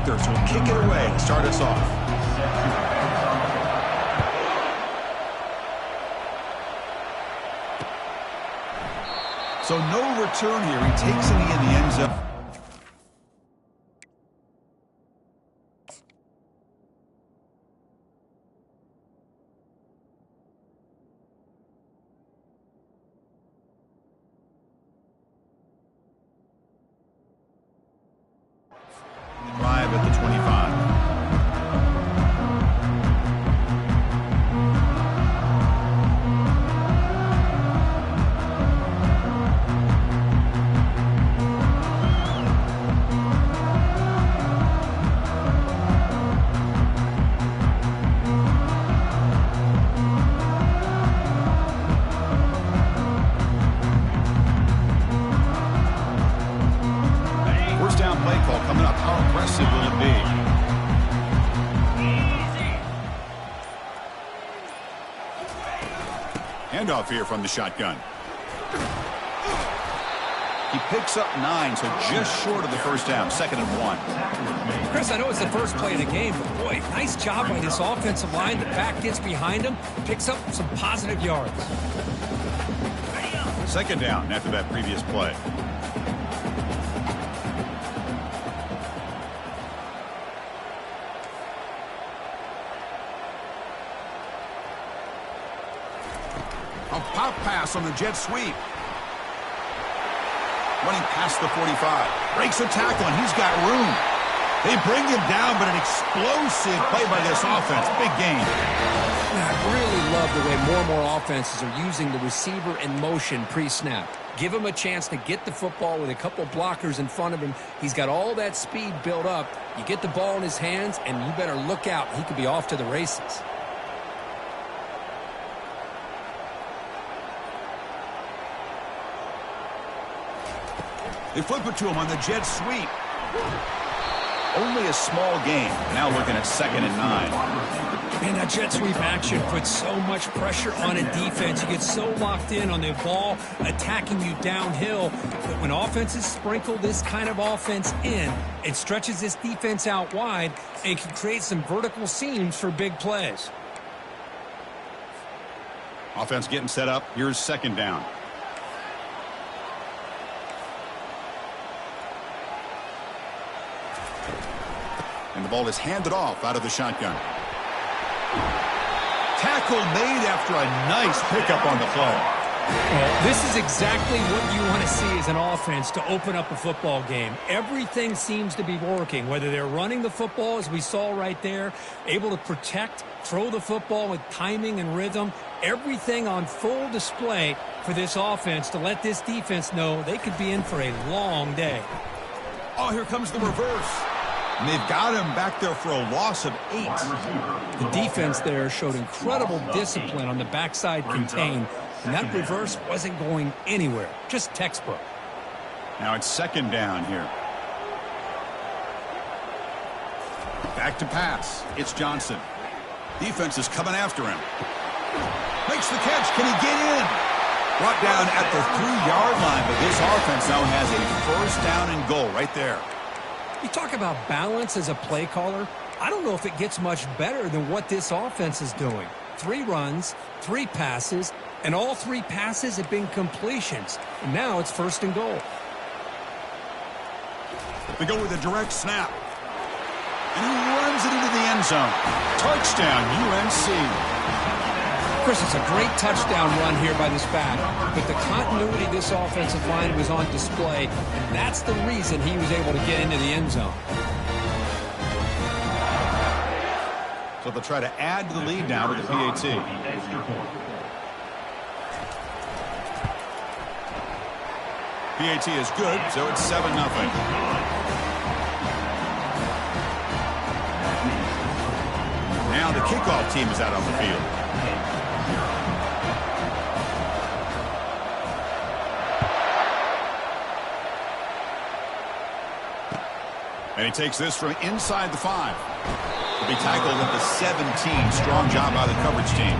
Panther, so we'll kick it away to start us off. So no return here. He takes it in the end zone. Drive at the 25. Coming up, how impressive will it be? Handoff here from the shotgun. He picks up 9, so just short of the first down, 2nd and 1. Chris, I know it's the first play of the game, but boy, nice job by this offensive line. The back gets behind him, picks up some positive yards. 2nd down after that previous play. A pop pass on the jet sweep. Running past the 45. Breaks a tackle, and he's got room. They bring him down, but an explosive play by this offense. Big gain. I really love the way more and more offenses are using the receiver in motion pre-snap. Give him a chance to get the football with a couple blockers in front of him. He's got all that speed built up. You get the ball in his hands, and you better look out. He could be off to the races. They flip it to him on the jet sweep. Only a small gain. Now looking at 2nd and 9. Man, that jet sweep action puts so much pressure on a defense. You get so locked in on the ball attacking you downhill. But when offenses sprinkle this kind of offense in, it stretches this defense out wide and can create some vertical seams for big plays. Offense getting set up. Here's 2nd down. And the ball is handed off out of the shotgun. Tackle made after a nice pickup on the play. Well, this is exactly what you want to see as an offense to open up a football game. Everything seems to be working, whether they're running the football, as we saw right there, able to protect, throw the football with timing and rhythm. Everything on full display for this offense to let this defense know they could be in for a long day. Oh, here comes the reverse. And they've got him back there for a loss of 8. The defense there showed incredible discipline on the backside contain, and that reverse wasn't going anywhere. Just textbook. Now it's 2nd down here. Back to pass. It's Johnson. Defense is coming after him. Makes the catch. Can he get in? Brought down at the 3-yard line, but this offense now has a 1st down and goal right there. You talk about balance as a play caller. I don't know if it gets much better than what this offense is doing. 3 runs, 3 passes, and all 3 passes have been completions. And now it's 1st and goal. They go with a direct snap. And he runs it into the end zone. Touchdown, UNC. Chris, it's a great touchdown run here by this back, but the continuity of this offensive line was on display, and that's the reason he was able to get into the end zone. So they'll try to add to the lead now with the PAT. PAT is good, so it's 7-0. Now the kickoff team is out on the field. And he takes this from inside the 5. He'll be tackled at the 17. Strong job by the coverage team.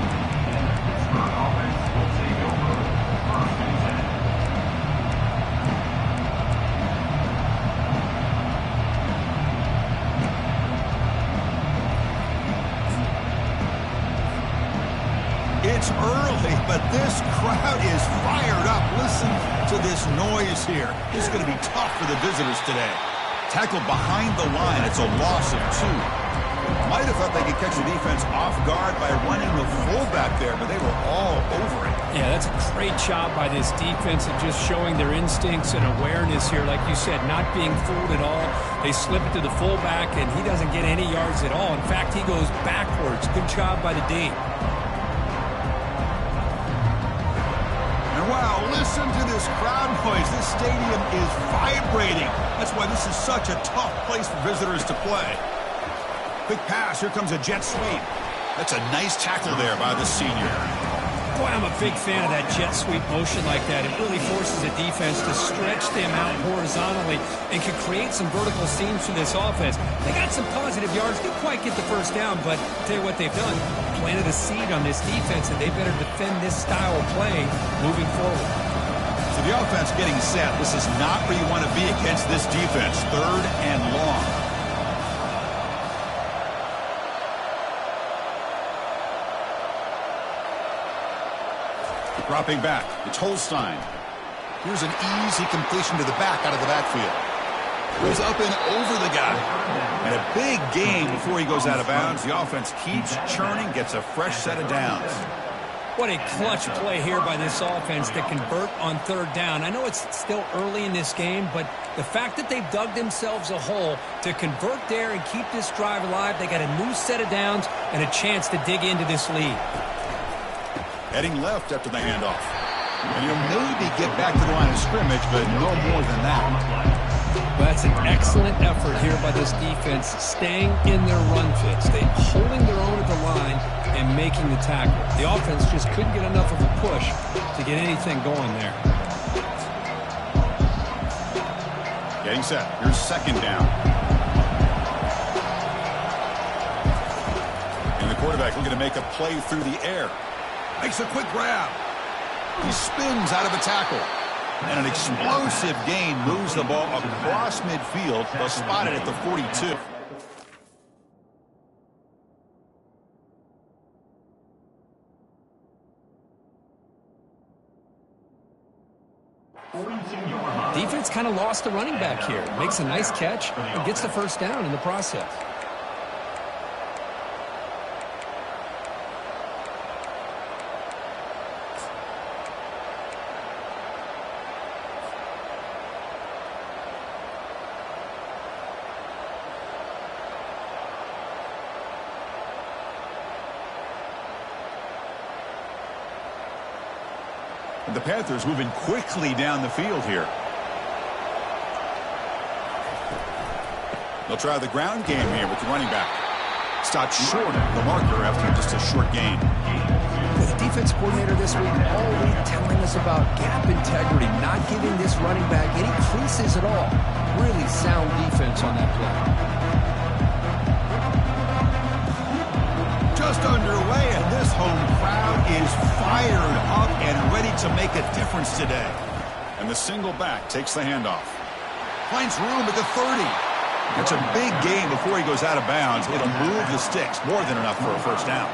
It's early, but this crowd is fired up. Listen to this noise here. This is going to be tough for the visitors today. Tackled behind the line. It's a loss of 2. Might have thought they could catch the defense off guard by running the fullback there, but they were all over it. Yeah, that's a great job by this defense of just showing their instincts and awareness here. Like you said, not being fooled at all. They slip it to the fullback, and he doesn't get any yards at all. In fact, he goes backwards. Good job by the D. And wow, listen to this crowd noise. This stadium is vibrating. That's why this is such a tough place for visitors to play. Quick pass. Here comes a jet sweep. That's a nice tackle there by the senior. Boy, I'm a big fan of that jet sweep motion like that. It really forces a defense to stretch them out horizontally and can create some vertical seams for this offense. They got some positive yards. Didn't quite get the first down, but I'll tell you what they've done. Planted a seed on this defense, and they better defend this style of play moving forward. So the offense getting set. This is not where you want to be against this defense. 3rd and long. Dropping back, it's Holstein. Here's an easy completion to the back out of the backfield. Goes up and over the guy. And a big gain before he goes out of bounds. The offense keeps churning, gets a fresh set of downs. What a clutch play here by this offense to convert on 3rd down. I know it's still early in this game, but the fact that they've dug themselves a hole to convert there and keep this drive alive, they got a new set of downs and a chance to dig into this lead. Heading left after the handoff. And he'll maybe get back to the line of scrimmage, but no more than that. Well, that's an excellent effort here by this defense, staying in their run fits. They holding their own at the line and making the tackle. The offense just couldn't get enough of a push to get anything going there. Getting set. Here's 2nd down. And the quarterback looking to make a play through the air. Makes a quick grab. He spins out of a tackle. And an explosive gain moves the ball across midfield. They'll spot it at the 42. Defense kind of lost the running back here. Makes a nice catch and gets the 1st down in the process. The Panthers moving quickly down the field here. They'll try the ground game here with the running back. Stopped short of the marker after just a short gain. The defense coordinator this week all week telling us about gap integrity, not giving this running back any creases at all. Really sound defense on that play. Just underway, and this home crowd is fired up and ready to make a difference today. And the single back takes the handoff. Finds room at the 30. That's a big gain before he goes out of bounds. It'll move the sticks, more than enough for a 1st down.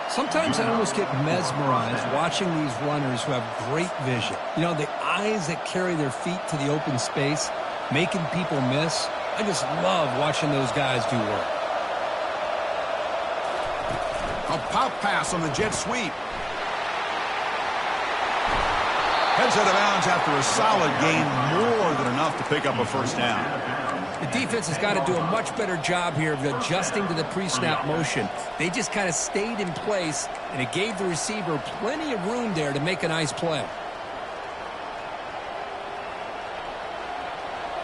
Sometimes I almost get mesmerized watching these runners who have great vision. You know, the eyes that carry their feet to the open space, making people miss. I just love watching those guys do work. A pop pass on the jet sweep. Heads out of bounds after a solid gain, more than enough to pick up a 1st down. The defense has got to do a much better job here of adjusting to the pre-snap motion. They just kind of stayed in place, and it gave the receiver plenty of room there to make a nice play.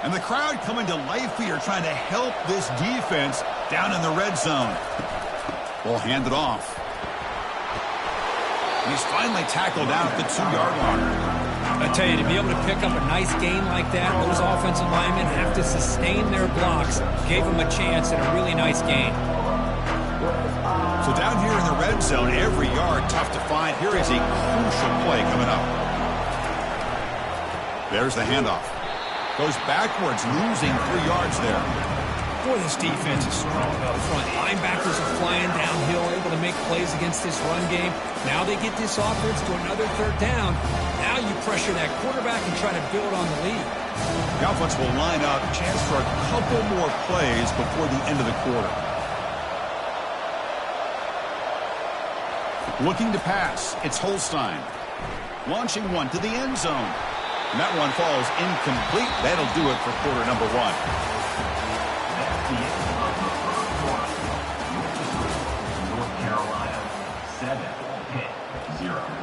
And the crowd coming to life here, trying to help this defense down in the red zone. Ball handed off. And he's finally tackled down at the 2-yard line. I tell you, to be able to pick up a nice gain like that, those offensive linemen have to sustain their blocks. Gave them a chance and a really nice gain. So down here in the red zone, every yard tough to find. Here is a crucial play coming up. There's the handoff. Goes backwards, losing 3 yards there. Boy, this defense is strong up front. Linebackers are flying downhill, able to make plays against this run game. Now they get this offense to another third down. Now you pressure that quarterback and try to build on the lead. The offense will line up. Chance for a couple more plays before the end of the quarter. Looking to pass. It's Holstein. Launching one to the end zone. And that one falls incomplete. That'll do it for quarter number one. That's the end of the first quarter. North Carolina 7-0.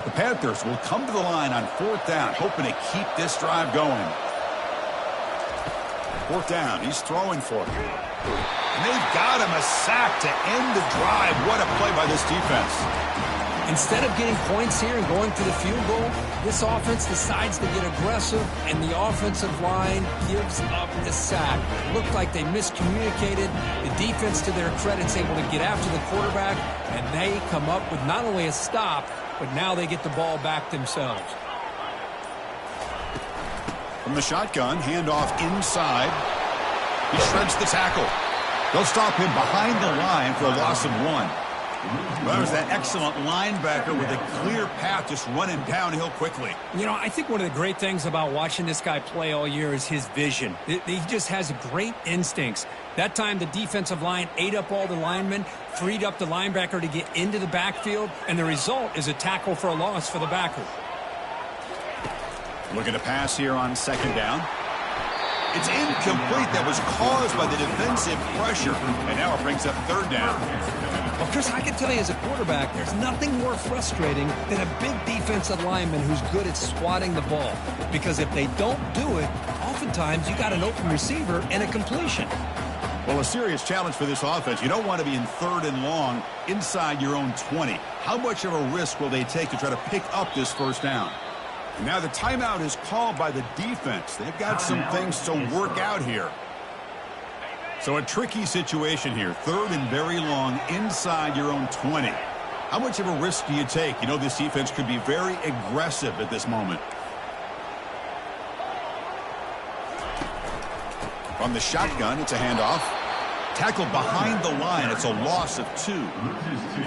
The Panthers will come to the line on fourth down, hoping to keep this drive going. Fourth down, he's throwing for it. And they've got him a sack to end the drive. What a play by this defense. Instead of getting points here and going for the field goal, this offense decides to get aggressive, and the offensive line gives up the sack. It looked like they miscommunicated. The defense, to their credit, is able to get after the quarterback, and they come up with not only a stop, but now they get the ball back themselves. From the shotgun, handoff inside. He shreds the tackle. They'll stop him behind the line for a loss of one. Well, there's that excellent linebacker with a clear path just running downhill quickly. You know, I think one of the great things about watching this guy play all year is his vision. He just has great instincts. That time, the defensive line ate up all the linemen, freed up the linebacker to get into the backfield, and the result is a tackle for a loss for the backer. Looking to pass here on second down. It's incomplete. That was caused by the defensive pressure, and now it brings up third down. Well, Chris, I can tell you as a quarterback, there's nothing more frustrating than a big defensive lineman who's good at swatting the ball. Because if they don't do it, oftentimes you got an open receiver and a completion. Well, a serious challenge for this offense. You don't want to be in third and long inside your own 20. How much of a risk will they take to try to pick up this first down? And now the timeout is called by the defense. They've got some things to work out here. So a tricky situation here. Third and very long inside your own 20. How much of a risk do you take? You know, this defense could be very aggressive at this moment. From the shotgun, it's a handoff. Tackled behind the line. It's a loss of 2.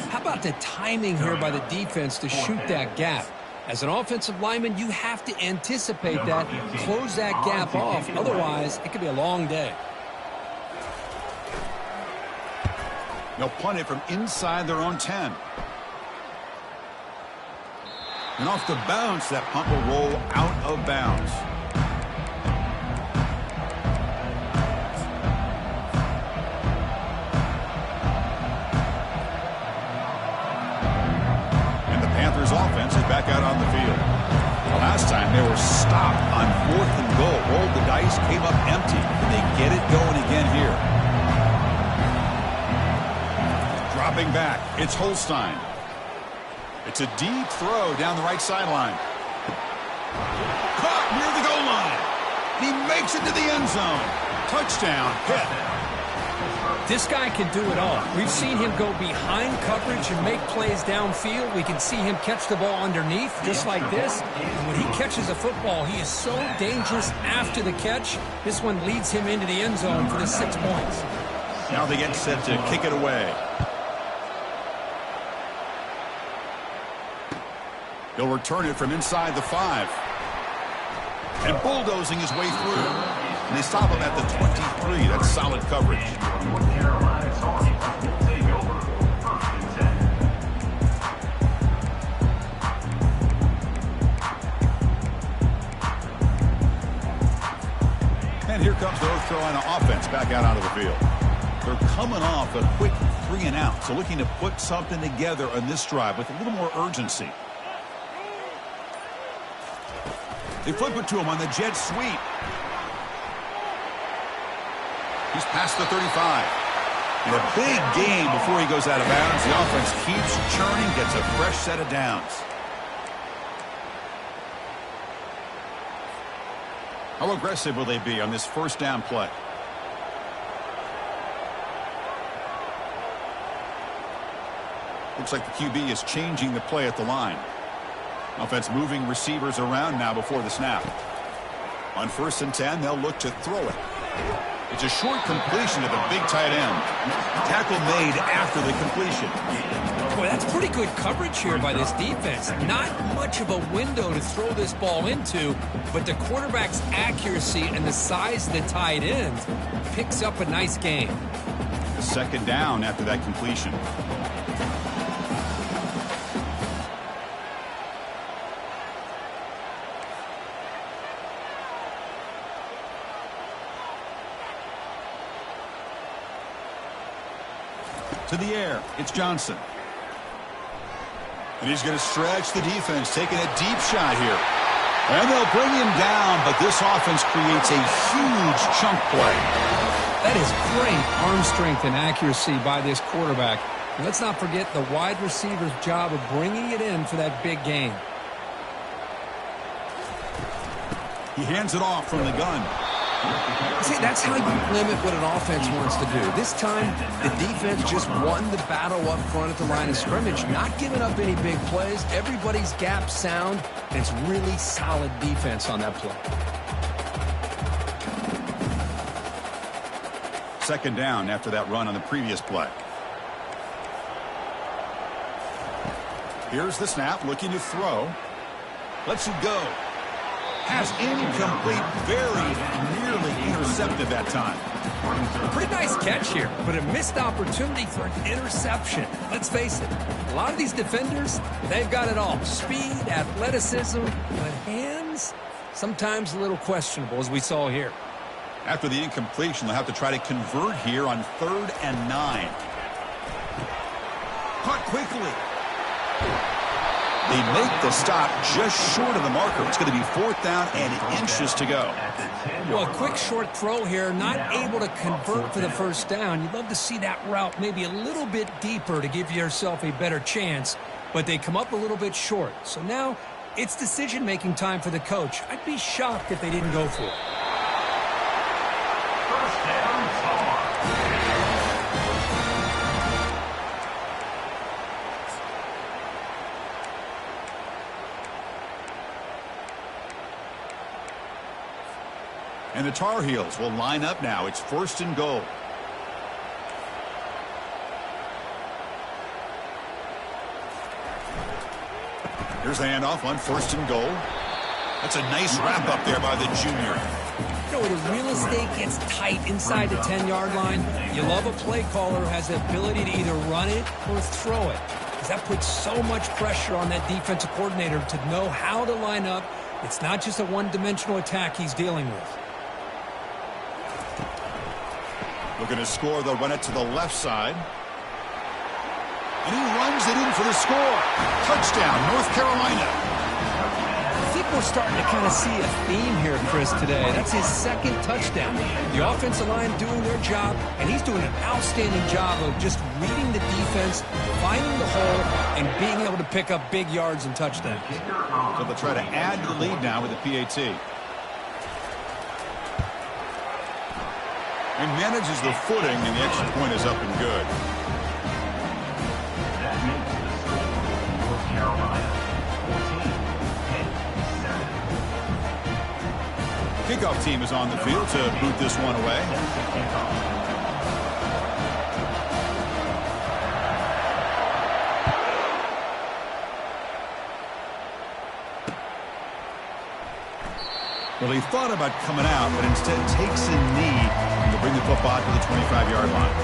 How about the timing here by the defense to shoot that gap? As an offensive lineman, you have to anticipate that, close that gap off. Otherwise, it could be a long day. They'll punt it from inside their own 10. And off the bounce, that punt will roll out of bounds. And the Panthers offense is back out on the field. Last time they were stopped on 4th and goal. Rolled the dice, came up empty. And they get it going again here. Dropping back, it's Holstein. It's a deep throw down the right sideline. Caught near the goal line. He makes it to the end zone. Touchdown, Pitt. This guy can do it all. We've seen him go behind coverage and make plays downfield. We can see him catch the ball underneath, just like this. And when he catches a football, he is so dangerous after the catch. This one leads him into the end zone for the 6 points. Now they get set to kick it away. He'll return it from inside the 5. And bulldozing his way through. And they stop him at the 23. That's solid coverage. And here comes the North Carolina offense back out onto the field. They're coming off a quick 3 and out. So looking to put something together on this drive with a little more urgency. They flip it to him on the jet sweep. He's past the 35. And a big game before he goes out of bounds. The offense keeps churning, gets a fresh set of downs. How aggressive will they be on this first down play? Looks like the QB is changing the play at the line. Offense moving receivers around now before the snap. On 1st and 10, they'll look to throw it. It's a short completion to the big tight end. Tackle made after the completion. Boy, that's pretty good coverage here by this defense. Not much of a window to throw this ball into, but the quarterback's accuracy and the size of the tight end picks up a nice gain. A 2nd down after that completion. To the air, it's Johnson. And he's going to stretch the defense, taking a deep shot here. And they'll bring him down, but this offense creates a huge chunk play. That is great arm strength and accuracy by this quarterback. And let's not forget the wide receiver's job of bringing it in for that big gain. He hands it off from the gun. See, that's how you limit what an offense wants to do. This time, the defense just won the battle up front at the line of scrimmage, not giving up any big plays. Everybody's gap sound, and it's really solid defense on that play. 2nd down after that run on the previous play. Here's the snap, looking to throw. Lets it go. Has incomplete, very nearly intercepted that time. A pretty nice catch here, but a missed opportunity for an interception. Let's face it, a lot of these defenders, they've got it all. Speed, athleticism, but hands, sometimes a little questionable, as we saw here. After the incompletion, they'll have to try to convert here on 3rd and 9. Caught quickly. They make the stop just short of the marker. It's going to be 4th down and inches to go. Well, a quick short throw here, not able to convert for the 1st down. You'd love to see that route maybe a little bit deeper to give yourself a better chance, but they come up a little bit short. So now it's decision-making time for the coach. I'd be shocked if they didn't go for it. First down, Ncaa. And the Tar Heels will line up now. It's 1st and goal. Here's the handoff on 1st and goal. That's a nice wrap up there by the junior. You know, when the real estate gets tight inside the 10-yard line, you love a play caller who has the ability to either run it or throw it. Because that puts so much pressure on that defensive coordinator to know how to line up. It's not just a one-dimensional attack he's dealing with. Looking to score, they'll run it to the left side. And he runs it in for the score. Touchdown, North Carolina. I think we're starting to kind of see a theme here, Chris, today. That's his 2nd touchdown. The offensive line doing their job, and he's doing an outstanding job of just reading the defense, finding the hole, and being able to pick up big yards and touchdowns. So they'll try to add to the lead now with the PAT. And manages the footing, and the extra point is up and good. That makes the score North Carolina 14-7. Kickoff team is on the field to boot this one away. Well, he thought about coming out, but instead takes a knee to bring the football to the 25-yard line.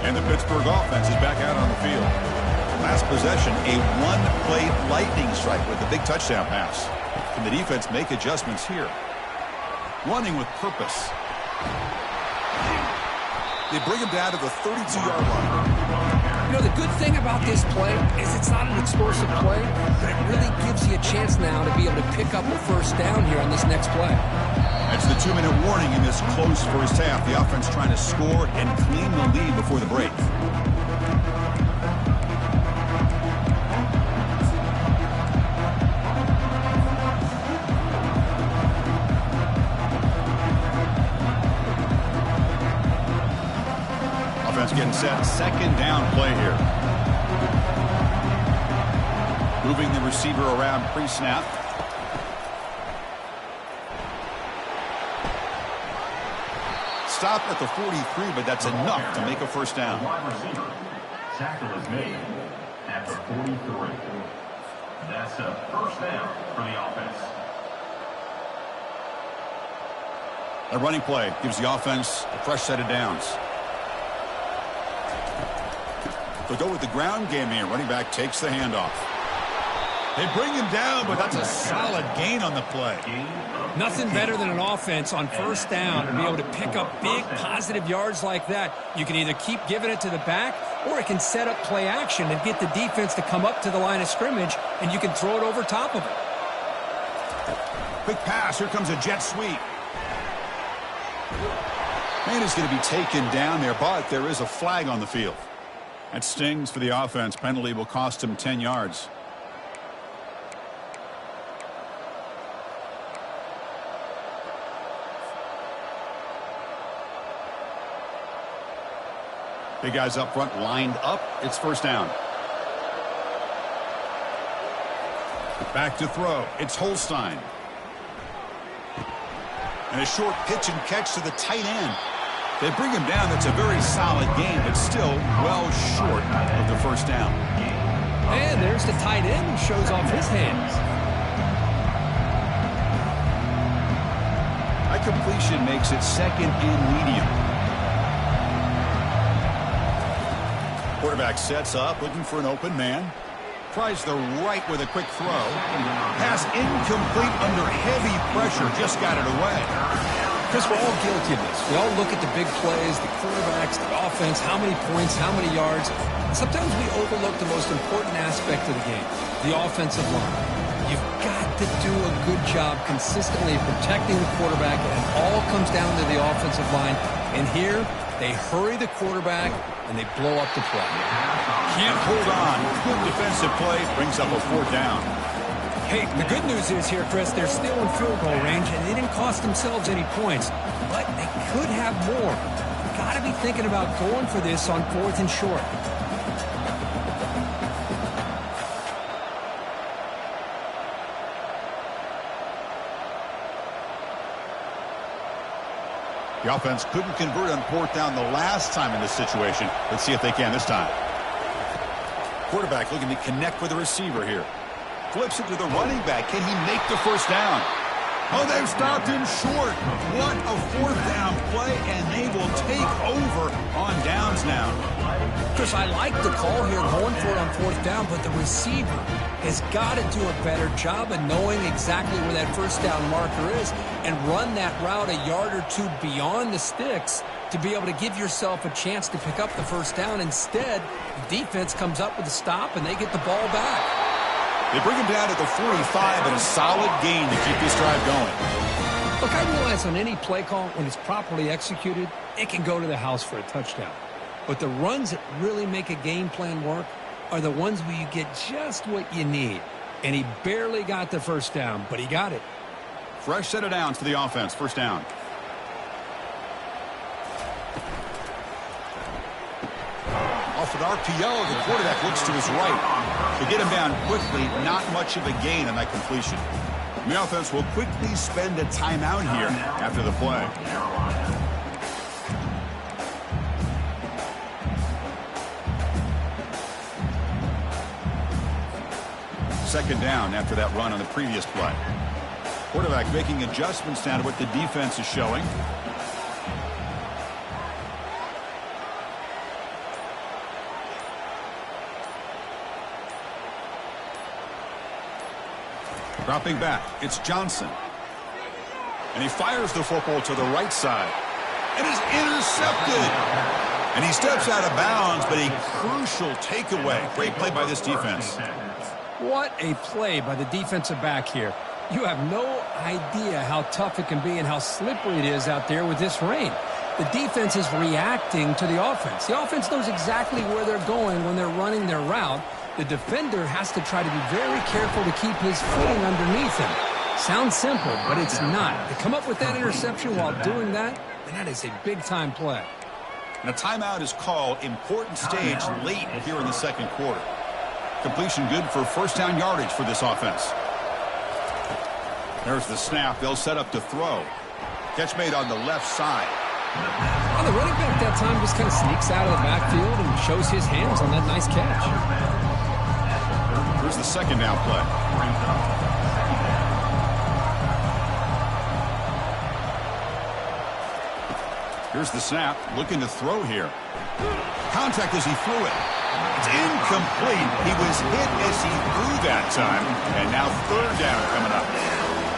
And the Pittsburgh offense is back out on the field. Last possession, a one-play lightning strike with a big touchdown pass. Can the defense make adjustments here? Running with purpose. They bring him down to the 32-yard line. You know, the good thing about this play is it's not an explosive play, but it really gives you a chance now to be able to pick up a first down here on this next play. That's the 2-minute warning in this close first half. The offense trying to score and clean the lead before the break. Offense getting set. Second down play here. Moving the receiver around pre-snap. Stop at the 43, but that's enough to make a first down. Wide receiver. Tackle is made at the 43. That's a first down for the offense. A running play gives the offense a fresh set of downs. They'll go with the ground game here. Running back takes the handoff. They bring him down, but that's a solid gain on the play. Nothing better than an offense on first down to be able to pick up big positive yards like that. You can either keep giving it to the back, or it can set up play action and get the defense to come up to the line of scrimmage, and you can throw it over top of it. Quick pass. Here comes a jet sweep. Man is going to be taken down there, but there is a flag on the field. That stings for the offense. Penalty will cost him 10 yards. Big guys up front lined up. It's first down. Back to throw. It's Holstein. And a short pitch and catch to the tight end. They bring him down. That's a very solid game, but still well short of the first down. And there's the tight end who shows off his hands. That completion makes it second and medium. Quarterback sets up, looking for an open man. Tries the right with a quick throw. Pass incomplete under heavy pressure. Just got it away. Chris, we're all guilty of this. We all look at the big plays, the quarterbacks, the offense, how many points, how many yards. Sometimes we overlook the most important aspect of the game, the offensive line. You've got to do a good job consistently protecting the quarterback, and it all comes down to the offensive line. And here, they hurry the quarterback, and they blow up the play. Can't hold on. Good defensive play. Brings up a fourth down. Hey, the good news is here, Chris, they're still in field goal range, and they didn't cost themselves any points. But they could have more. Got to be thinking about going for this on 4th and short. The offense couldn't convert on 4th down the last time in this situation. Let's see if they can this time. Quarterback looking to connect with the receiver here. Flips it to the running back. Can he make the first down? Oh, they've stopped him short. What a 4th down play, and they will take over on downs now. Chris, I like the call here, going for it on 4th down, but the receiver has got to do a better job of knowing exactly where that first down marker is and run that route a yard or two beyond the sticks to be able to give yourself a chance to pick up the first down. Instead, the defense comes up with a stop, and they get the ball back. They bring him down at the 45, and a solid gain to keep this drive going. Look, I realize on any play call, when it's properly executed, it can go to the house for a touchdown. But the runs that really make a game plan work are the ones where you get just what you need. And he barely got the first down, but he got it. Fresh set of downs for the offense. First down. Off an RPO, the quarterback looks to his right. To get him down quickly, not much of a gain on that completion. The offense will quickly spend a timeout here after the play. Second down after that run on the previous play. Quarterback making adjustments now to what the defense is showing. Dropping back, it's Johnson. And he fires the football to the right side. And is intercepted. And he steps out of bounds, but a crucial takeaway. Great play by this defense. What a play by the defensive back here. You have no idea how tough it can be and how slippery it is out there with this rain. The defense is reacting to the offense. The offense knows exactly where they're going when they're running their route. The defender has to try to be very careful to keep his footing underneath him. Sounds simple, but it's not. To come up with that interception while doing that, and that is a big-time play. And a timeout is called. Important stage late here in the second quarter. Completion good for first down yardage for this offense. There's the snap. They'll set up to throw. Catch made on the left side. Well, the running back that time just kind of sneaks out of the backfield and shows his hands on that nice catch. Here's the second down play. Here's the snap. Looking to throw here. Contact as he threw it. It's incomplete. He was hit as he threw that time. And now third down coming up.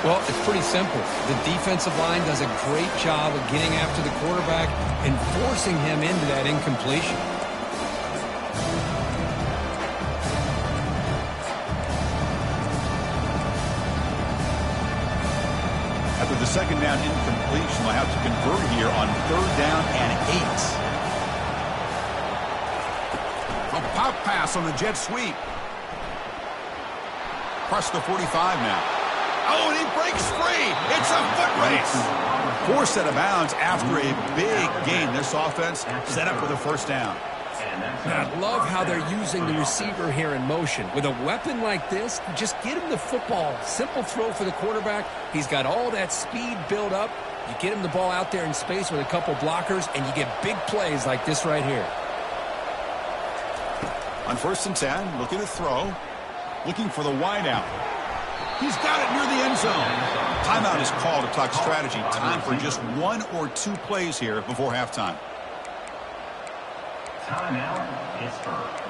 Well, it's pretty simple. The defensive line does a great job of getting after the quarterback and forcing him into that incompletion. After the second down incompletion, they'll have to convert here on third down and 8. A pop pass on the jet sweep. Across the 45 now. Oh, and he breaks free. It's a foot race. Forced out of bounds after a big gain. This offense set up for the first down. And I love how they're using the receiver here in motion. With a weapon like this, just get him the football. Simple throw for the quarterback. He's got all that speed built up. You get him the ball out there in space with a couple blockers, and you get big plays like this right here. On 1st and 10, looking to throw. Looking for the wide out. He's got it near the end zone. Timeout is called to talk strategy. Time for just 1 or 2 plays here before halftime. Timeout is first.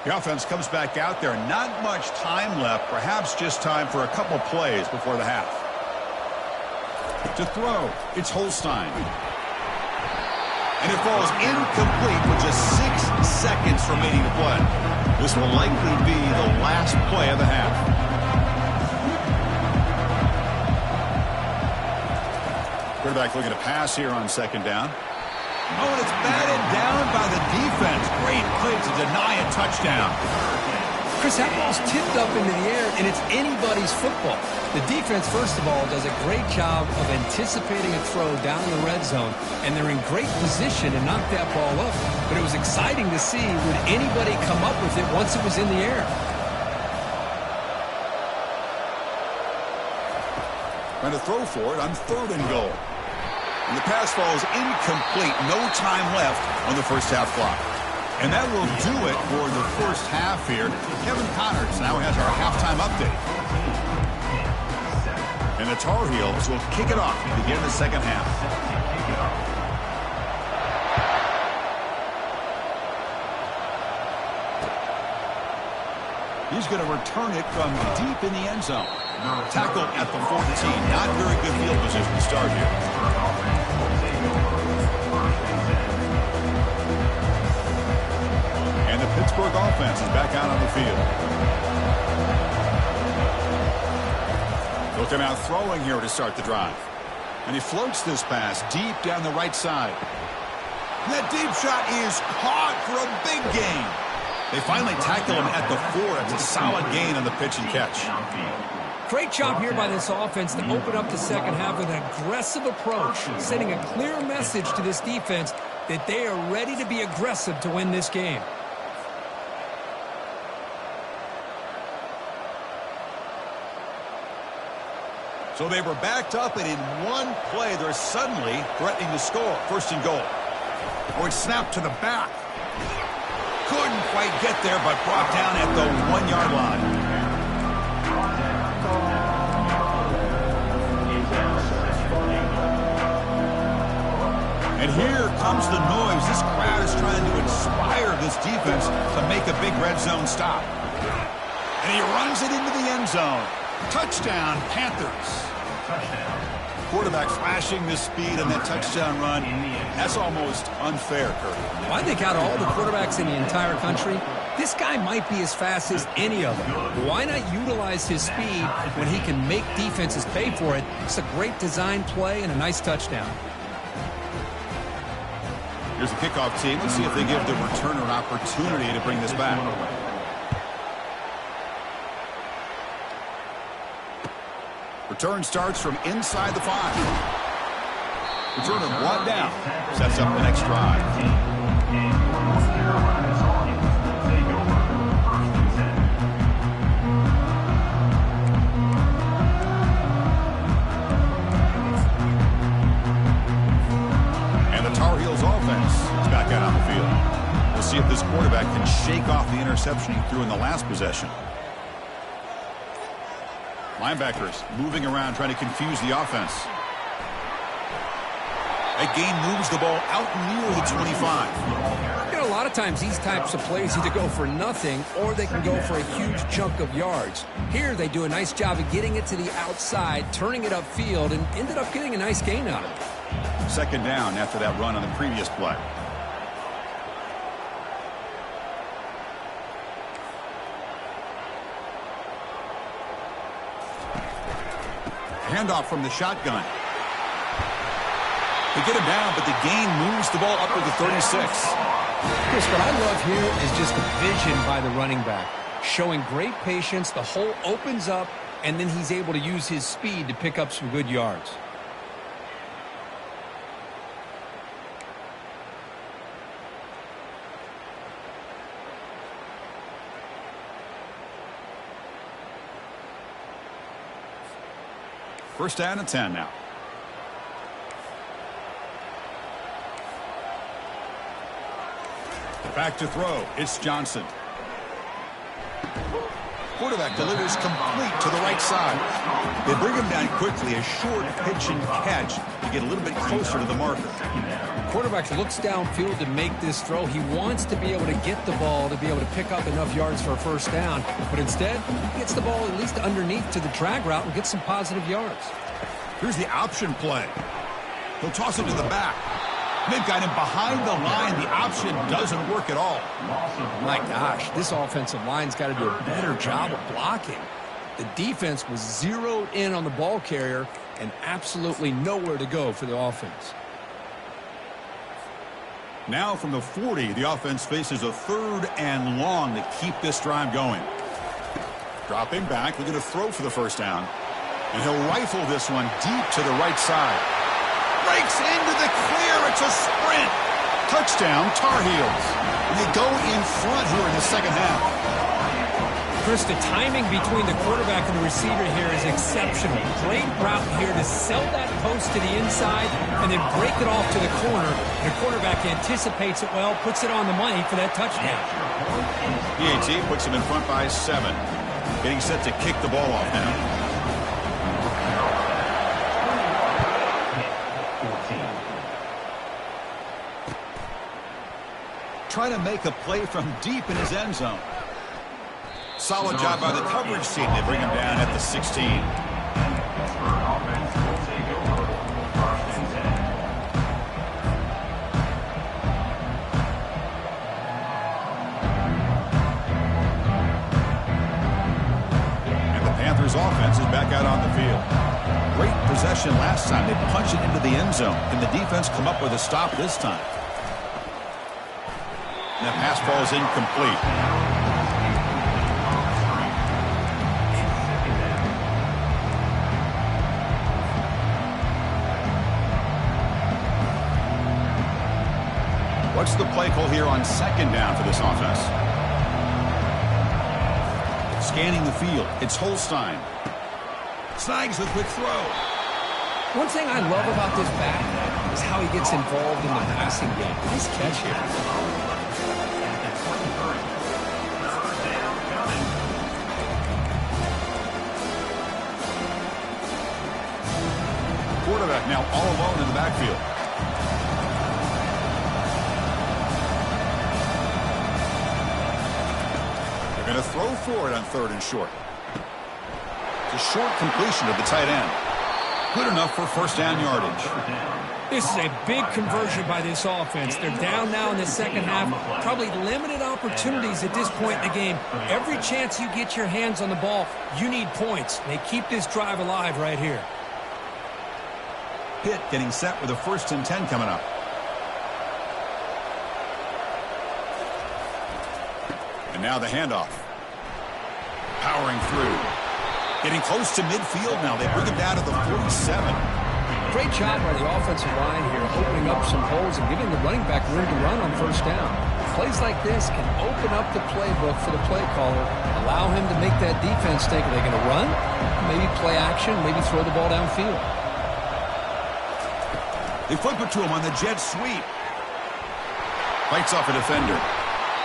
The offense comes back out there. Not much time left. Perhaps just time for a couple plays before the half. To throw, it's Holstein. And it falls incomplete with just 6 seconds remaining to play. This will likely be the last play of the half. Quarterback looking to pass here on second down. Oh, and it's batted down by the defense. Great play to deny a touchdown. Chris, that ball's tipped up into the air, and it's anybody's football. The defense, first of all, does a great job of anticipating a throw down in the red zone, and they're in great position to knock that ball up. But it was exciting to see, would anybody come up with it once it was in the air? Trying to throw for it on 3rd and goal. And the pass falls incomplete. No time left on the first half clock. And that will do it for the first half here. Kevin Connors now has our halftime update. And the Tar Heels will kick it off to begin the second half. He's going to return it from deep in the end zone. Tackle at the 14. Not very good field position to start here. And the Pittsburgh offense is back out on the field. Looking out throwing here to start the drive. And he floats this pass deep down the right side. And that deep shot is caught for a big gain. They finally tackle him at the 4. It's a solid gain on the pitch and catch. Great job here by this offense to open up the second half with an aggressive approach, sending a clear message to this defense that they are ready to be aggressive to win this game. So they were backed up, and in one play, they're suddenly threatening to score. 1st and goal. Or it's snapped to the back. Couldn't quite get there, but brought down at the 1-yard line. And here comes the noise. This crowd is trying to inspire this defense to make a big red zone stop. And he runs it into the end zone. Touchdown, Panthers. touchdown. Quarterback flashing the speed and that touchdown run. That's almost unfair, Kurt. Well, I think out of all the quarterbacks in the entire country, this guy might be as fast as any of them. Why not utilize his speed when he can make defenses pay for it? It's a great design play and a nice touchdown. Here's the kickoff team. Let's see if they give the returner an opportunity to bring this back. Return starts from inside the 5. Returner brought down. Sets up the next drive. And the Tar Heels offense is back out on the field. We'll see if this quarterback can shake off the interception he threw in the last possession. Linebackers moving around, trying to confuse the offense. That gain moves the ball out near the 25. You know, a lot of times these types of plays either go for nothing or they can go for a huge chunk of yards. Here they do a nice job of getting it to the outside, turning it upfield, and ended up getting a nice gain out of it. Second down after that run on the previous play. Handoff from the shotgun. They get him down, but the gain moves the ball up to the 36. Chris, what I love here is just the vision by the running back. Showing great patience, the hole opens up, and then he's able to use his speed to pick up some good yards. First down and 10 now. Back to throw. It's Johnson. Quarterback delivers complete to the right side. They bring him down quickly. A short pitch and catch to get a little bit closer to the marker. Quarterback looks downfield to make this throw. He wants to be able to get the ball to be able to pick up enough yards for a first down. But instead, he gets the ball at least underneath to the drag route and gets some positive yards. Here's the option play. He'll toss it to the back. They've got him behind the line. The option doesn't work at all. My gosh, this offensive line's got to do a better job of blocking. The defense was zeroed in on the ball carrier and absolutely nowhere to go for the offense. Now from the 40, the offense faces a third and long to keep this drive going. Dropping back, they're going to throw for the first down. And he'll rifle this one deep to the right side. Breaks into the clear. It's a sprint. Touchdown, Tar Heels. And they go in front here in the second half. Chris, the timing between the quarterback and the receiver here is exceptional. Great route here to sell that post to the inside and then break it off to the corner. The quarterback anticipates it well, puts it on the money for that touchdown. PAT puts him in front by 7. Getting set to kick the ball off now. Trying to make a play from deep in his end zone. Solid job by the coverage team. They bring him down at the 16. And the Panthers offense is back out on the field. Great possession last time. They punch it into the end zone. Can the defense come up with a stop this time? And that pass ball is incomplete. What's the play call here on second down for this offense? Scanning the field. It's Holstein. Snags the quick throw. One thing I love about this back is how he gets involved in the passing game. Nice catch here. Quarterback now all alone in the backfield. They're going to throw for it on third and short. It's a short completion of the tight end. Good enough for first down yardage. This is a big conversion by this offense. They're down now in the second half. Probably limited opportunities at this point in the game. Every chance you get your hands on the ball, you need points. They keep this drive alive right here. Pitt getting set with a 1st and 10 coming up. And now the handoff. Powering through. Getting close to midfield now. They bring him down to the 47. Great job by the offensive line here, opening up some holes and giving the running back room to run on first down. Plays like this can open up the playbook for the play caller, allow him to make that defense think, are they going to run? Maybe play action, maybe throw the ball downfield. They flip it to him on the jet sweep. Fights off a defender.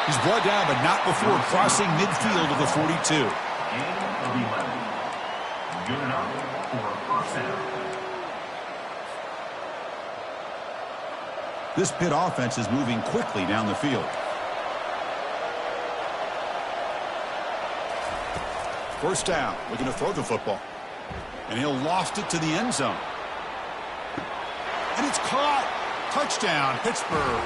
He's brought down, but not before crossing midfield of the 42. Good enough for a first down. This Pitt offense is moving quickly down the field. First down. We're going to throw the football. And he'll loft it to the end zone. And it's caught. Touchdown, Pittsburgh.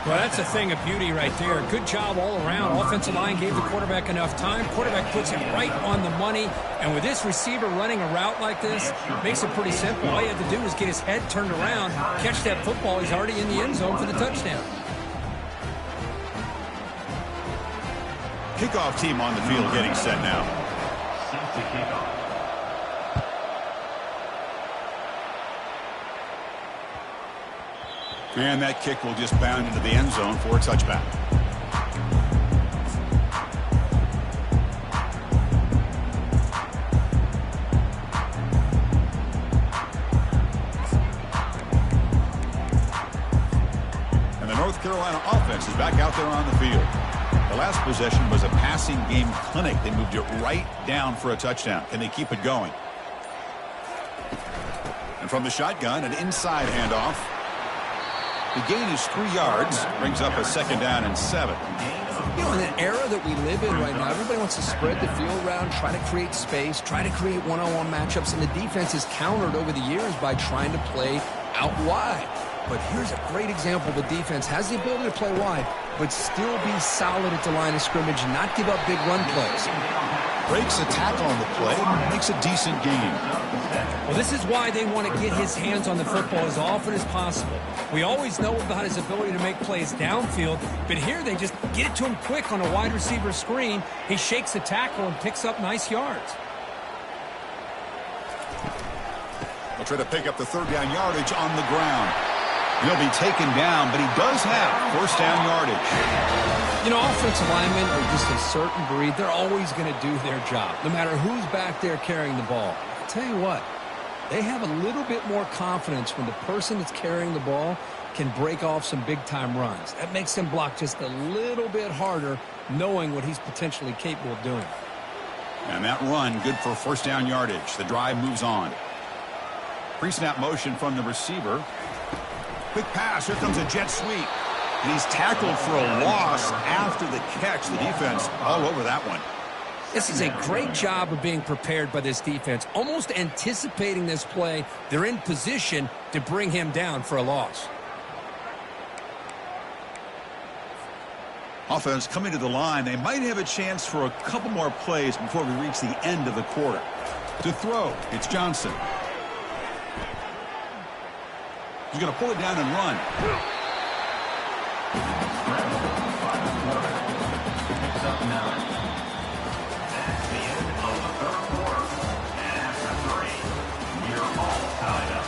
Well, that's a thing of beauty right there. Good job all around. Offensive line gave the quarterback enough time. Quarterback puts it right on the money. And with this receiver running a route like this, makes it pretty simple. All you have to do is get his head turned around, catch that football. He's already in the end zone for the touchdown. Kickoff team on the field getting set now. Set to kickoff. And that kick will just bound into the end zone for a touchback. And the North Carolina offense is back out there on the field. The last possession was a passing game clinic. They moved it right down for a touchdown. Can they keep it going? And from the shotgun, an inside handoff. The gain is 3 yards, brings up a 2nd down and 7. You know, in an era that we live in right now, everybody wants to spread the field around, try to create space, try to create one-on-one matchups, and the defense is countered over the years by trying to play out wide. But here's a great example. The defense has the ability to play wide, but still be solid at the line of scrimmage and not give up big run plays. Breaks a tackle on the play, makes a decent gain. Well, this is why they want to get his hands on the football as often as possible. We always know about his ability to make plays downfield, but here they just get it to him quick on a wide receiver screen. He shakes the tackle and picks up nice yards. They'll try to pick up the 3rd down yardage on the ground. He'll be taken down, but he does have 1st down yardage. You know, offensive linemen are just a certain breed. They're always going to do their job, no matter who's back there carrying the ball. I'll tell you what, they have a little bit more confidence when the person that's carrying the ball can break off some big-time runs. That makes them block just a little bit harder, knowing what he's potentially capable of doing. And that run, good for 1st down yardage. The drive moves on. Pre-snap motion from the receiver. Quick pass. Here comes a jet sweep. And he's tackled for a loss after the catch. The defense all over that one. This is a great job of being prepared by this defense, almost anticipating this play. They're in position to bring him down for a loss. Offense coming to the line. They might have a chance for a couple more plays before we reach the end of the quarter. To throw, it's Johnson. He's going to pull it down and run. Picks up 9. That's the end of the 3rd quarter. And after 3, we're all tied up.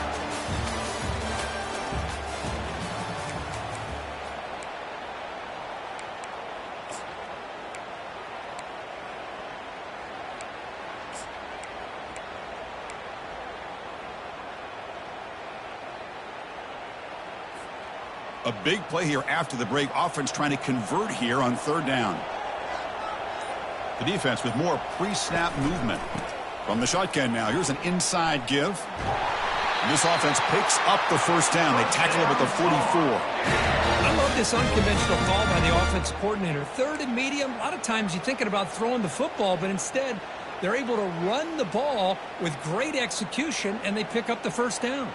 A big play here after the break. Offense trying to convert here on 3rd down. The defense with more pre-snap movement. From the shotgun now, here's an inside give. And this offense picks up the 1st down. They tackle him at the 44. I love this unconventional call by the offensive coordinator. 3rd and medium, a lot of times you're thinking about throwing the football, but instead They're able to run the ball with great execution, and they pick up the first down.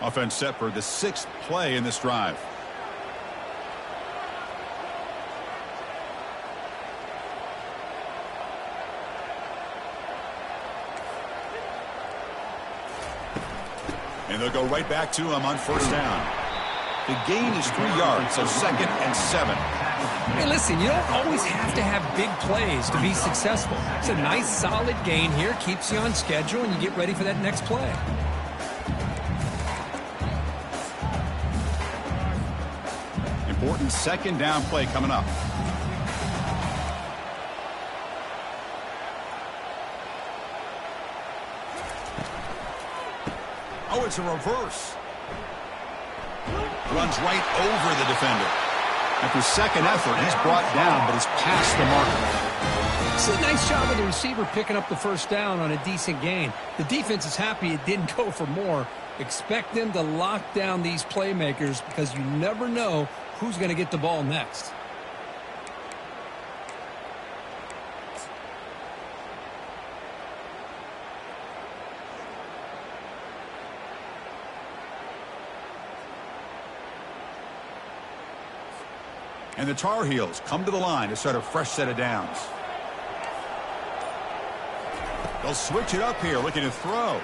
Offense set for the 6th play in this drive. And they'll go right back to him on first down. The gain is 3 yards, so 2nd and 7. Hey, listen, you don't always have to have big plays to be successful. It's a nice, solid gain here, keeps you on schedule, and you get ready for that next play. Important 2nd down play coming up. Oh, it's a reverse. Runs right over the defender. After second effort, he's brought down, but he's past the marker. It's a nice job of the receiver picking up the first down on a decent gain. The defense is happy it didn't go for more. Expect them to lock down these playmakers because you never know who's going to get the ball next. And the Tar Heels come to the line to start a fresh set of downs. They'll switch it up here, looking to throw.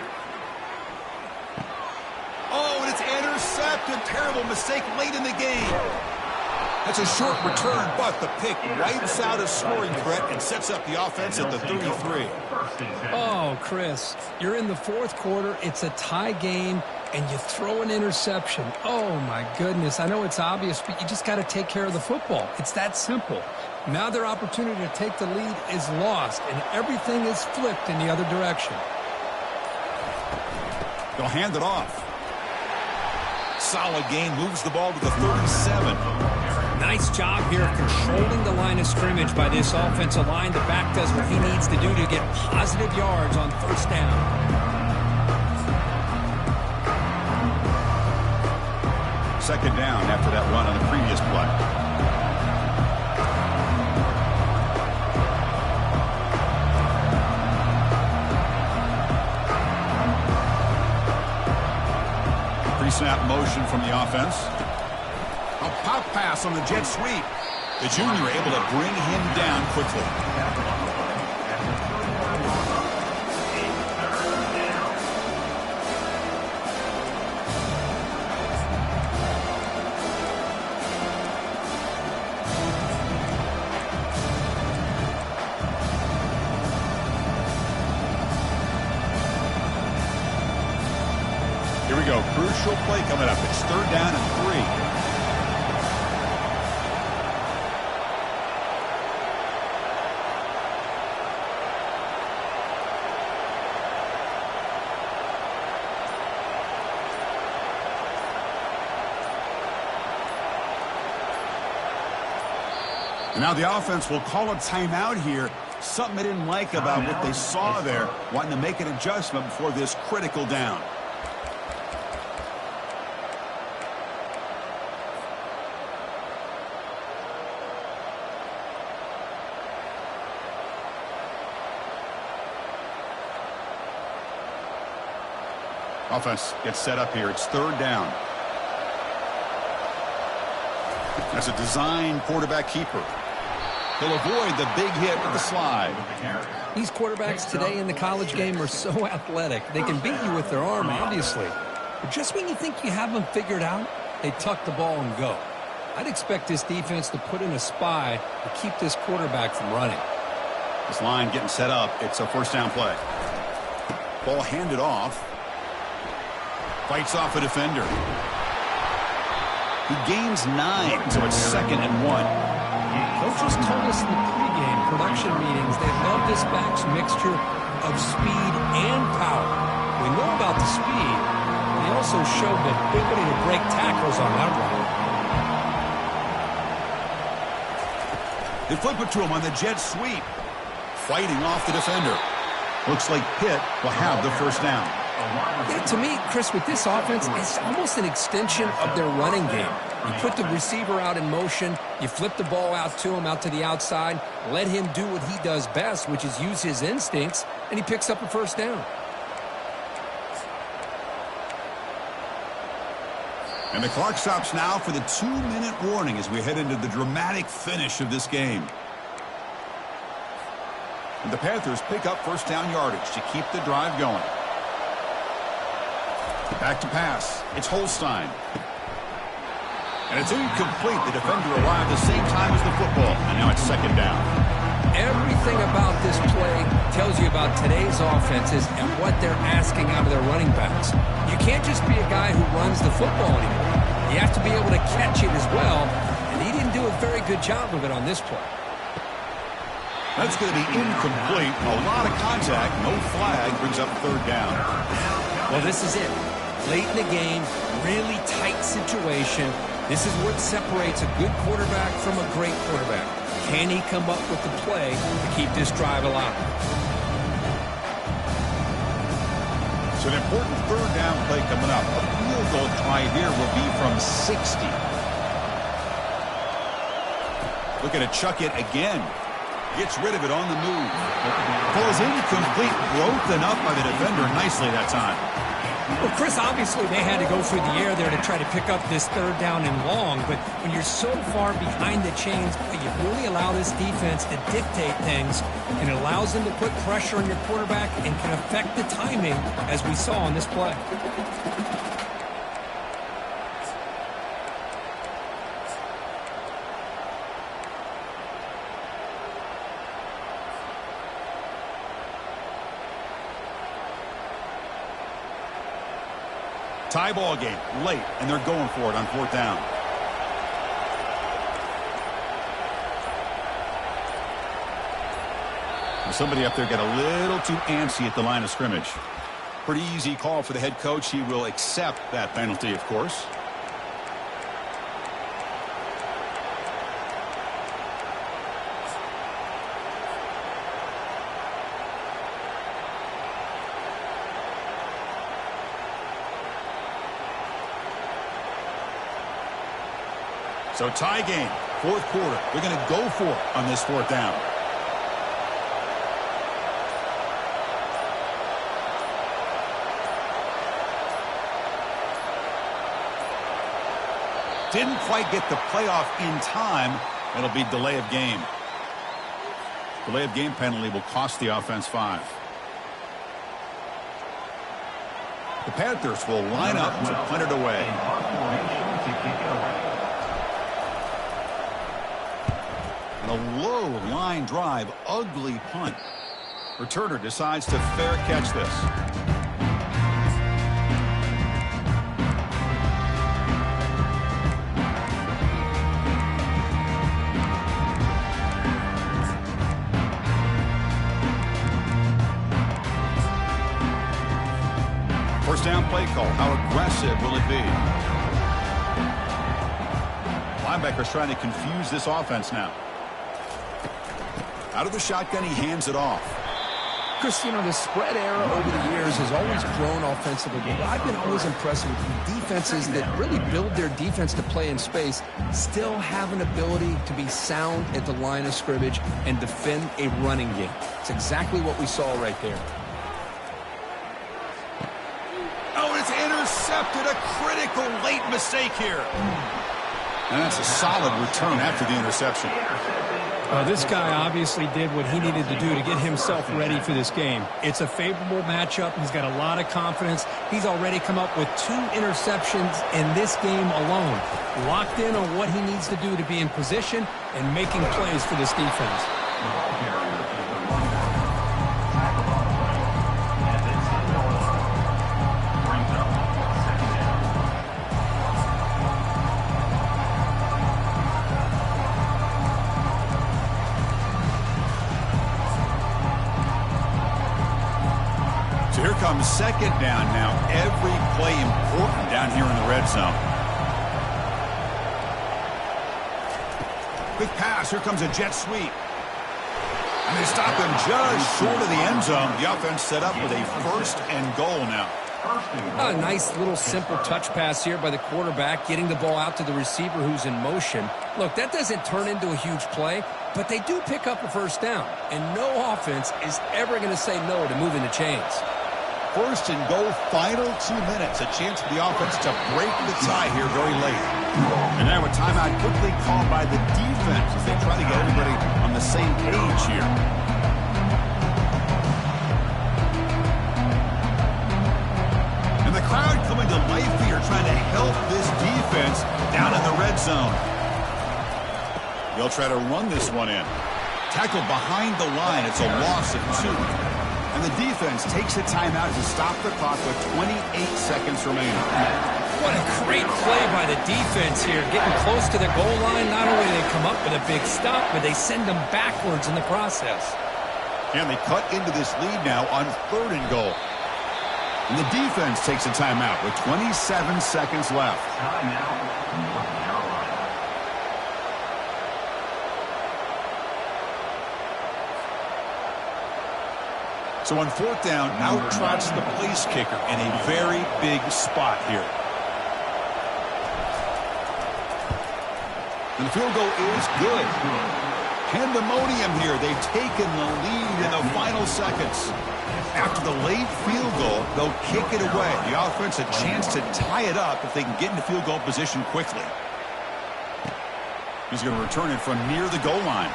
Oh, and it's intercepted. Terrible mistake late in the game. That's a short return, but the pick wipes out a scoring threat and sets up the offense at the 33. Oh, Chris, you're in the 4th quarter. It's a tie game, and you throw an interception. Oh, my goodness. I know it's obvious, but you just got to take care of the football. It's that simple. Now their opportunity to take the lead is lost, and everything is flipped in the other direction. They'll hand it off. Solid gain, moves the ball to the 37. Nice job here controlling the line of scrimmage by this offensive line. The back does what he needs to do to get positive yards on first down. Second down after that run on the previous play. Pre-snap motion from the offense. A pop pass on the jet sweep. The junior able to bring him down quickly. Here we go. Crucial play coming up. It's 3rd down and 3. Now the offense will call a timeout here. Something they didn't like about what they saw there. Wanting to make an adjustment before this critical down. Offense gets set up here. It's 3rd down. That's a design quarterback keeper. He'll avoid the big hit with the slide. These quarterbacks today in the college game are so athletic. They can beat you with their arm, obviously. But just when you think you have them figured out, they tuck the ball and go. I'd expect this defense to put in a spy to keep this quarterback from running. This line getting set up. It's a first down play. Ball handed off. Fights off a defender. He gains 9, so it's 2nd and 1. Coaches told us in the pregame production meetings they love this back's mixture of speed and power. We know about the speed. They also showed the ability to break tackles on that run. They flip it to him on the jet sweep. Fighting off the defender. Looks like Pitt will have the first down. Yeah, to me, Chris, with this offense, it's almost an extension of their running game. You put the receiver out in motion, you flip the ball out to him, out to the outside, let him do what he does best, which is use his instincts, and he picks up a first down. And the clock stops now for the 2-minute warning as we head into the dramatic finish of this game. And the Panthers pick up first down yardage to keep the drive going. Back to pass. It's Holstein. And it's incomplete. The defender arrived the same time as the football. And now it's second down. Everything about this play tells you about today's offenses and what they're asking out of their running backs. You can't just be a guy who runs the football anymore. You have to be able to catch it as well, and he didn't do a very good job of it on this play. That's going to be incomplete. A lot of contact. No flag brings up third down. Well, this is it. Late in the game, really tight situation. This is what separates a good quarterback from a great quarterback. Can he come up with the play to keep this drive alive? So an important third down play coming up. A field goal try here will be from 60. Looking to chuck it again. Gets rid of it on the move. Falls incomplete. Broken up by the defender nicely that time. Well, Chris, obviously they had to go through the air there to try to pick up this third down and long, but when you're so far behind the chains, you really allow this defense to dictate things, and it allows them to put pressure on your quarterback and can affect the timing, as we saw on this play. Tie ball game late, and they're going for it on fourth down. Well, somebody up there got a little too antsy at the line of scrimmage. Pretty easy call for the head coach. He will accept that penalty, of course. So tie game, fourth quarter. They're going to go for it on this fourth down. Didn't quite get the playoff in time. It'll be delay of game. Delay of game penalty will cost the offense 5. The Panthers will line up to punt it away. A low line drive, ugly punt. Returner decides to fair catch this. First down play call. How aggressive will it be? Linebackers trying to confuse this offense now. Out of the shotgun, he hands it off. Chris, you know, the spread era over the years has always grown offensively, but I've been always impressed with defenses that really build their defense to play in space, still have an ability to be sound at the line of scrimmage and defend a running game. It's exactly what we saw right there. Oh, it's intercepted. A critical late mistake here. And that's a solid return after the interception. This guy obviously did what he needed to do to get himself ready for this game. It's a favorable matchup. He's got a lot of confidence. He's already come up with 2 interceptions in this game alone. Locked in on what he needs to do to be in position and making plays for this defense. Here comes second down now. Every play important down here in the red zone. Quick pass. Here comes a jet sweep. And they stop him just short of the end zone. The offense set up with a 1st and goal now. A nice little simple touch pass here by the quarterback, getting the ball out to the receiver who's in motion. Look, that doesn't turn into a huge play, but they do pick up a 1st down. And no offense is ever going to say no to moving the chains. 1st and goal, final 2 minutes. A chance for the offense to break the tie here very late. And now a timeout quickly called by the defense as they try to get everybody on the same page here. And the crowd coming to life here, trying to help this defense down in the red zone. They'll try to run this one in. Tackled behind the line. It's a loss of 2. And the defense takes a timeout to stop the clock with 28 seconds remaining. What a great play by the defense here. Getting close to the goal line, not only do they come up with a big stop, but they send them backwards in the process. And they cut into this lead now on 3rd and goal. And the defense takes a timeout with 27 seconds left. Timeout, North Carolina. So on 4th down, out trots the place kicker in a very big spot here. And the field goal is good. Pandemonium here. They've taken the lead in the final seconds. After the late field goal, they'll kick it away. The offense a chance to tie it up if they can get into field goal position quickly. He's going to return it from near the goal line.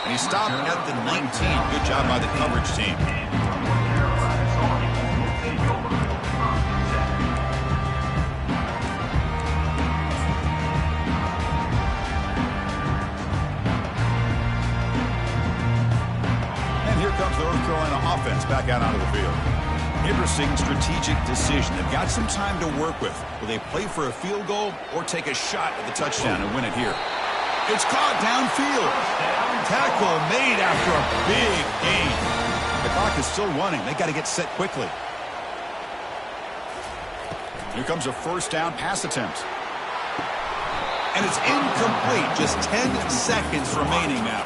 And he stopped at the 19. Good job by the coverage team. And here comes the North Carolina offense back out onto the field. Interesting strategic decision. They've got some time to work with. Will they play for a field goal or take a shot at the touchdown and win it here? It's caught downfield. Tackle made after a big gain. The clock is still running. They got to get set quickly. Here comes a 1st down pass attempt. And it's incomplete. Just 10 seconds remaining now.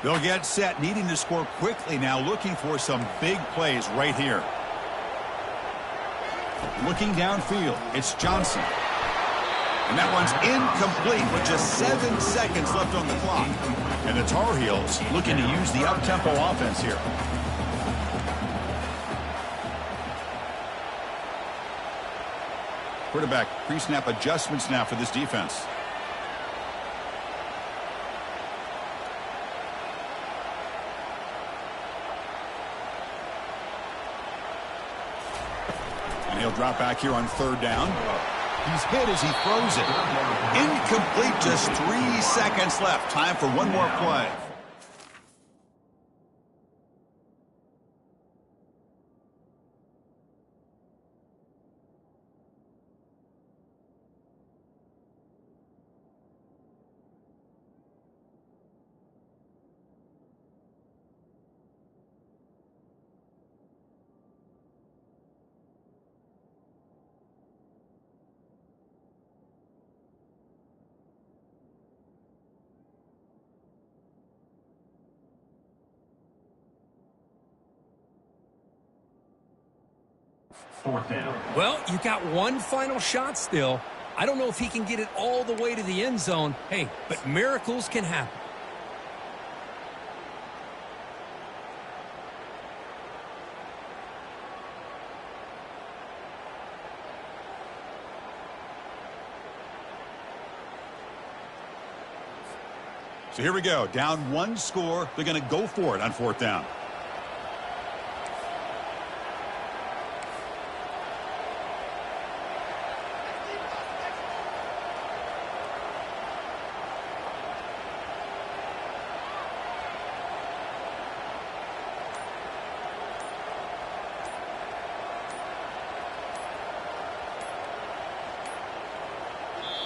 They'll get set, needing to score quickly now, looking for some big plays right here. Looking downfield, it's Johnson. And that one's incomplete with just 7 seconds left on the clock. And the Tar Heels looking to use the up-tempo offense here. Quarterback, pre-snap adjustments now for this defense. He'll drop back here on 3rd down. He's hit as he throws it. Incomplete, just 3 seconds left. Time for one more play. Fourth down. Well, you got one final shot still. I don't know if he can get it all the way to the end zone. Hey, but miracles can happen. So here we go. Down 1 score. They're going to go for it on 4th down.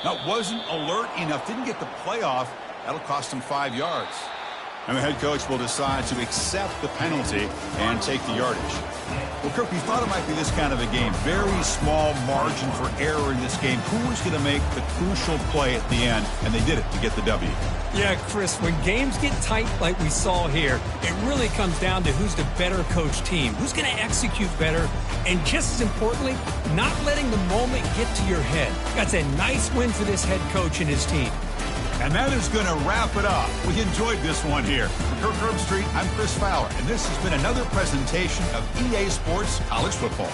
That wasn't alert enough. Didn't get the play off. That'll cost him 5 yards. And the head coach will decide to accept the penalty and take the yardage. Well, Kirk, we thought it might be this kind of a game. Very small margin for error in this game. Who was going to make the crucial play at the end? And they did it to get the W. Yeah, Chris, when games get tight like we saw here, it really comes down to who's the better coach team, who's going to execute better, and just as importantly, not letting the moment get to your head. That's a nice win for this head coach and his team. And that is going to wrap it up. We enjoyed this one here. For Kirk Herbstreit, I'm Chris Fowler, and this has been another presentation of EA Sports College Football.